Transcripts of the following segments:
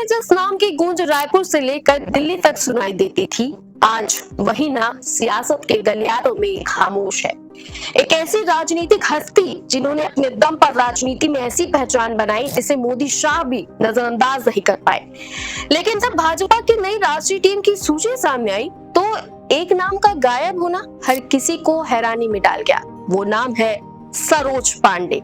जिस नाम की गूंज रायपुर से लेकर दिल्ली तक सुनाई देती थी, आज वही नाम सियासत के गलियारों में खामोश है। एक ऐसी राजनीतिक हस्ती जिन्होंने अपने दम पर राजनीति में ऐसी पहचान बनाई जिसे मोदी शाह भी नजरअंदाज नहीं कर पाए। लेकिन जब भाजपा की नई राष्ट्रीय टीम की सूची सामने आई तो एक नाम का गायब होना हर किसी को हैरानी में डाल गया। वो नाम है सरोज पांडे।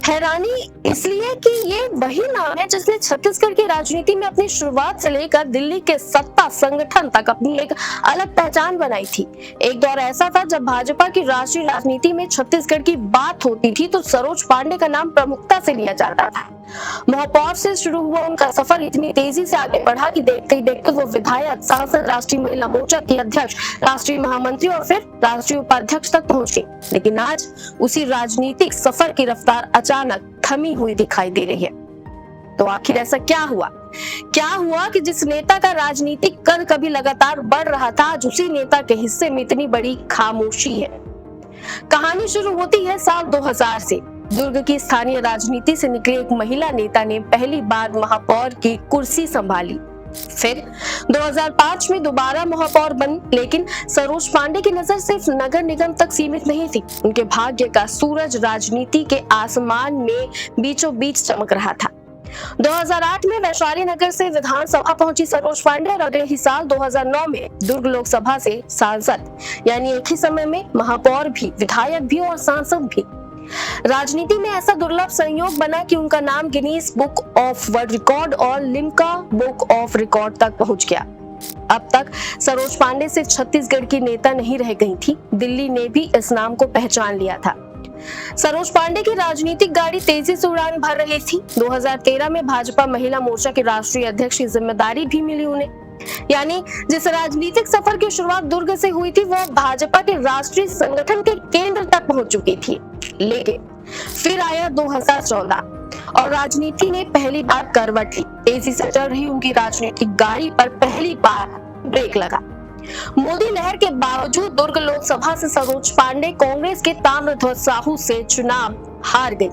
हैरानी इसलिए कि ये वही नाम है जिसने छत्तीसगढ़ की राजनीति में अपनी शुरुआत से लेकर दिल्ली के सत्ता संगठन तक अपनी एक अलग पहचान बनाई थी। एक दौर ऐसा था जब भाजपा की राष्ट्रीय राजनीति में छत्तीसगढ़ की बात होती थी तो सरोज पांडे का नाम प्रमुखता से लिया जाता था। महापौर से शुरू हुआ उनका सफर इतनी तेजी से आगे बढ़ा कि देखते ही देखते वो विधायक, सांसद, राष्ट्रीय महिला मोर्चा की अध्यक्ष, राष्ट्रीय महामंत्री और फिर राष्ट्रीय उपाध्यक्ष तक पहुंची। लेकिन आज उसी राजनीतिक सफर की रफ्तार अचानक थमी हुई दिखाई दे रही है। तो आखिर ऐसा क्या हुआ कि जिस नेता का राजनीतिक कद कभी लगातार बढ़ रहा था, आज उसी नेता के हिस्से में इतनी बड़ी खामोशी है। कहानी शुरू होती है साल 2000 से। दुर्ग की स्थानीय राजनीति से निकली एक महिला नेता ने पहली बार महापौर की कुर्सी संभाली। फिर 2005 में दोबारा महापौर बनी, लेकिन सरोज पांडे की नजर सिर्फ नगर निगम तक सीमित नहीं थी। उनके भाग्य का सूरज राजनीति के आसमान में बीचों बीच चमक रहा था। 2008 में वैशाली नगर से विधानसभा पहुंची सरोज पांडे और अगले ही साल 2009 में दुर्ग लोकसभा से सांसद, यानी एक ही समय में महापौर भी, विधायक भी और सांसद भी। राजनीति में ऐसा दुर्लभ संयोग बना कि उनका नाम Guinness book of world record और लिम्का बुक ऑफ रिकॉर्ड तक पहुंच गया। अब तक सरोज पांडे सिर्फ छत्तीसगढ़ की नेता नहीं रह गई थी, दिल्ली ने भी इस नाम को पहचान लिया था। सरोज पांडे की राजनीतिक गाड़ी तेजी से उड़ान भर रही थी। 2013 में भाजपा महिला मोर्चा की राष्ट्रीय अध्यक्ष की जिम्मेदारी भी मिली उन्हें। यानी जिस राजनीतिक सफर की शुरुआत दुर्ग से हुई थी वो भाजपा के राष्ट्रीय संगठन के केंद्र तक पहुंच चुकी थी। लेकिन फिर आया 2014 और राजनीति ने पहली बार करवट ली। तेजी से चल रही उनकी राजनीतिक गाड़ी पर पहली बार ब्रेक लगा। मोदी लहर के बावजूद दुर्ग लोकसभा से सरोज पांडे कांग्रेस के ताम्रध्वज साहू से चुनाव हार गई।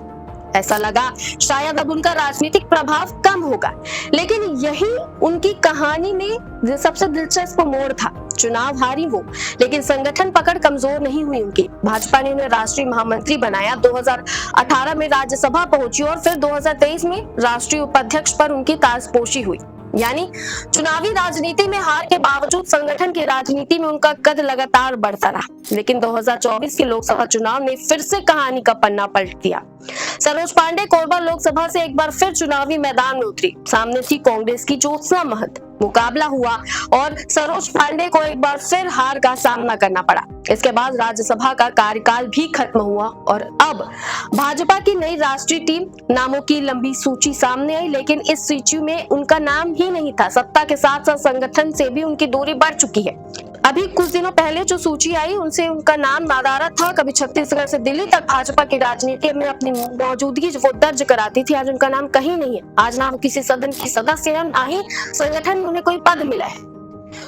ऐसा लगा शायद अब उनका राजनीतिक प्रभाव कम होगा, लेकिन यही उनकी कहानी में सबसे दिलचस्प मोड़ था। चुनाव हारी वो, लेकिन संगठन पकड़ कमजोर नहीं हुई उनकी। भाजपा ने उन्हें राष्ट्रीय महामंत्री बनाया। 2018 में राज्यसभा पहुंची और फिर 2023 में राष्ट्रीय उपाध्यक्ष पर उनकी ताजपोशी हुई। यानी चुनावी राजनीति में हार के बावजूद संगठन की राजनीति में उनका कद लगातार बढ़ता रहा। लेकिन 2024 के लोकसभा चुनाव ने फिर से कहानी का पन्ना पलट दिया। सरोज पांडे कोरबा लोकसभा से एक बार फिर चुनावी मैदान में उतरी। सामने थी कांग्रेस की ज्योत्सना महंत। मुकाबला हुआ और सरोज पांडे को एक बार फिर हार का सामना करना पड़ा। इसके बाद राज्यसभा का कार्यकाल भी खत्म हुआ और अब भाजपा की नई राष्ट्रीय टीम नामों की लंबी सूची सामने आई, लेकिन इस सूची में उनका नाम ही नहीं था। सत्ता के साथ साथ संगठन से भी उनकी दूरी बढ़ चुकी है। अभी कुछ दिनों पहले जो सूची आई उनसे उनका नाम नादारत था। कभी छत्तीसगढ़ से दिल्ली तक भाजपा की राजनीति में अपनी मौजूदगी वो दर्ज कराती थी, आज उनका नाम कहीं नहीं है। आज ना किसी सदन की सदस्य है, ना ही संगठन में उन्हें कोई पद मिला है।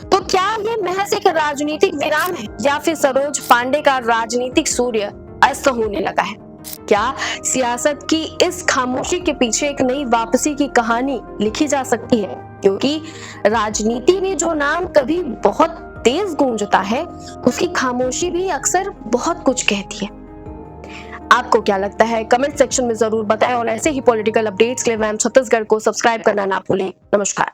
तो क्या ये महज एक राजनीतिक विराम है या फिर सरोज पांडे का राजनीतिक सूर्य अस्त होने लगा है? क्या सियासत की इस खामोशी के पीछे एक नई वापसी की कहानी लिखी जा सकती है? क्योंकि राजनीति में जो नाम कभी बहुत तेज गूंजता है उसकी खामोशी भी अक्सर बहुत कुछ कहती है। आपको क्या लगता है? कमेंट सेक्शन में जरूर बताएं और ऐसे ही पॉलिटिकल अपडेट्स के लिए मैम छत्तीसगढ़ को सब्सक्राइब करना ना भूलें। नमस्कार।